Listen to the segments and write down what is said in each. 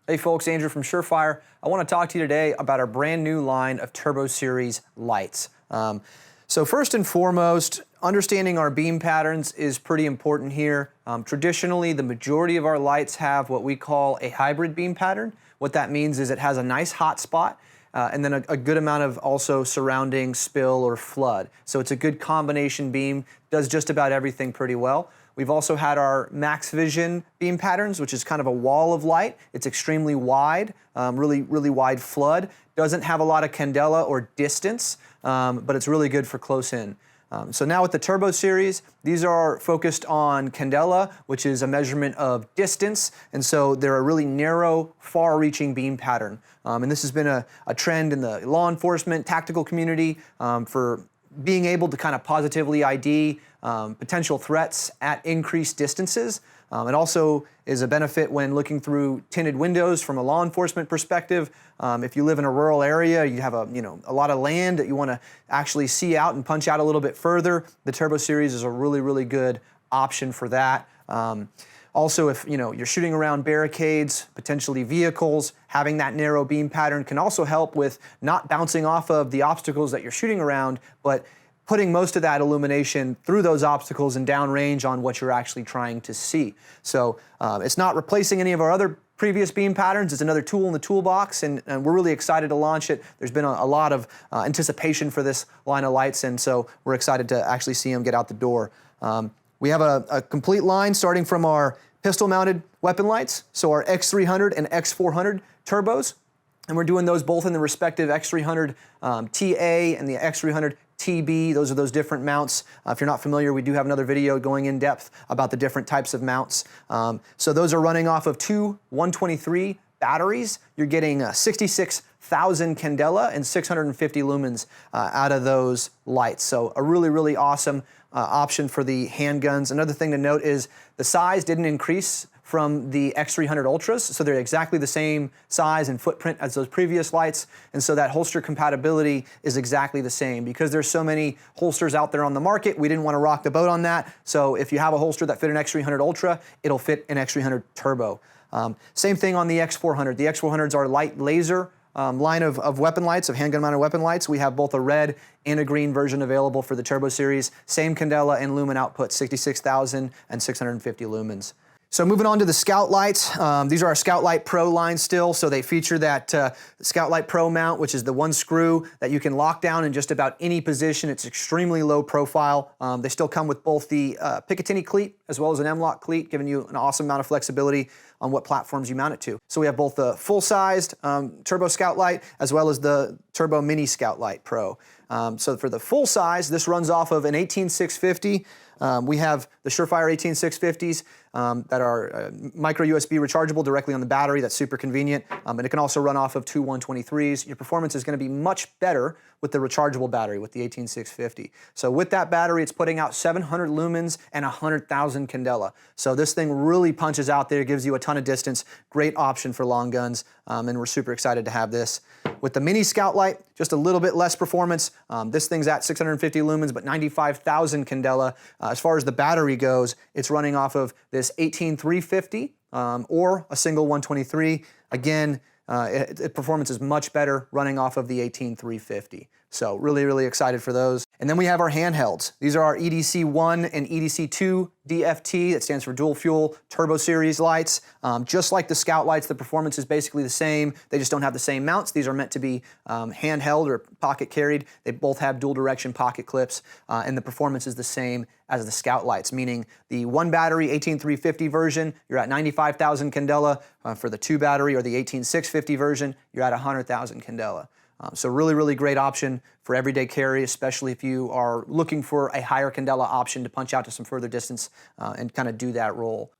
Hey folks, Andrew from SureFire. I want to talk to you today about our brand new line of Turbo Series lights. So first and foremost, understanding our beam patterns is pretty important here. Traditionally, the majority of our lights have what we call a hybrid beam pattern. What that means is it has a nice hot spot and then a good amount of also surrounding spill or flood. So it's a good combination beam, does just about everything pretty well. We've also had our max vision beam patterns, which is kind of a wall of light. It's extremely wide, really wide flood. Doesn't have a lot of candela or distance, but it's really good for close in. So now with the Turbo Series, these are focused on candela, which is a measurement of distance, and so they're a really narrow, far-reaching beam pattern. And this has been a trend in the law enforcement, tactical community for being able to kind of positively ID potential threats at increased distances. It also is a benefit when looking through tinted windows from a law enforcement perspective. If you live in a rural area, you have a lot of land that you want to actually see out and punch out a little bit further, the Turbo Series is a really good option for that. Also, if you're shooting around barricades, potentially vehicles, having that narrow beam pattern can also help with not bouncing off of the obstacles that you're shooting around, but putting most of that illumination through those obstacles and downrange on what you're actually trying to see. So it's not replacing any of our other previous beam patterns. It's another tool in the toolbox, and we're really excited to launch it. There's been a lot of anticipation for this line of lights, and so we're excited to actually see them get out the door. We have a complete line starting from our pistol-mounted weapon lights, so our X300 and X400 turbos, and we're doing those both in the respective X300 TA and the X300 TB. Those are those different mounts. If you're not familiar, we do have another video going in depth about the different types of mounts. So those are running off of two 123 batteries. You're getting 66,000 candela and 650 lumens out of those lights. So a really awesome option for the handguns. Another thing to note is the size didn't increase from the X300 Ultras, so they're exactly the same size and footprint as those previous lights, and so that holster compatibility is exactly the same. Because there's so many holsters out there on the market, we didn't want to rock the boat on that, so if you have a holster that fit an X300 Ultra, it'll fit an X300 Turbo. Same thing on the X400. The X400s are light laser line of weapon lights, of handgun mounted weapon lights. We have both a red and a green version available for the Turbo Series. Same candela and lumen output, 66,000 and 650 lumens. So moving on to the Scout lights, these are our Scout Light Pro line still, so they feature that Scout Light Pro mount, which is the one screw that you can lock down in just about any position. It's extremely low profile. They still come with both the Picatinny cleat as well as an M-LOK cleat, giving you an awesome amount of flexibility on what platforms you mount it to. So we have both the full-sized Turbo Scout Light as well as the Turbo Mini Scout Light Pro. So for the full size, this runs off of an 18650. We have the SureFire 18650s that are micro USB rechargeable directly on the battery. That's super convenient, and it can also run off of two 123s. Your performance is going to be much better with the rechargeable battery with the 18650. So with that battery, it's putting out 700 lumens and 100,000 candela. So this thing really punches out there, gives you a ton of distance. Great option for long guns, and we're super excited to have this. With the Mini Scout Light, just a little bit less performance. This thing's at 650 lumens, but 95,000 candela. As far as the battery goes, it's running off of this 18350 or a single 123. Again, performance is much better running off of the 18350. So really excited for those. And then we have our handhelds. These are our EDC-1 and EDC-2 DFT, that stands for Dual Fuel Turbo Series lights. Just like the Scout lights, the performance is basically the same. They just don't have the same mounts. These are meant to be handheld or pocket carried. They both have dual direction pocket clips, and the performance is the same as the Scout lights, meaning the one battery 18350 version, you're at 95,000 candela. For the two battery or the 18650 version, you're at 100,000 candela. So really great option for everyday carry, especially if you are looking for a higher candela option to punch out to some further distance and kind of do that role.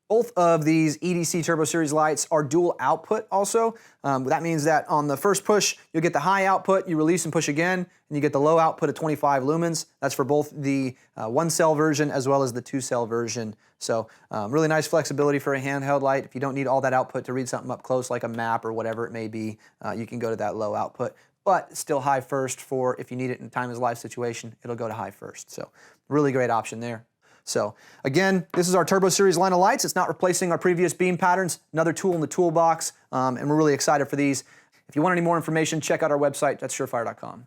Both of these EDC Turbo Series lights are dual output also. That means that on the first push, you'll get the high output, you release and push again, and you get the low output of 25 lumens. That's for both the one cell version as well as the two cell version. So really nice flexibility for a handheld light. If you don't need all that output to read something up close like a map or whatever it may be, you can go to that low output. But still high first for if you need it in a time is life situation, it'll go to high first. So really great option there. So again, this is our Turbo Series line of lights. It's not replacing our previous beam patterns, another tool in the toolbox, and we're really excited for these. If you want any more information, check out our website at SureFire.com.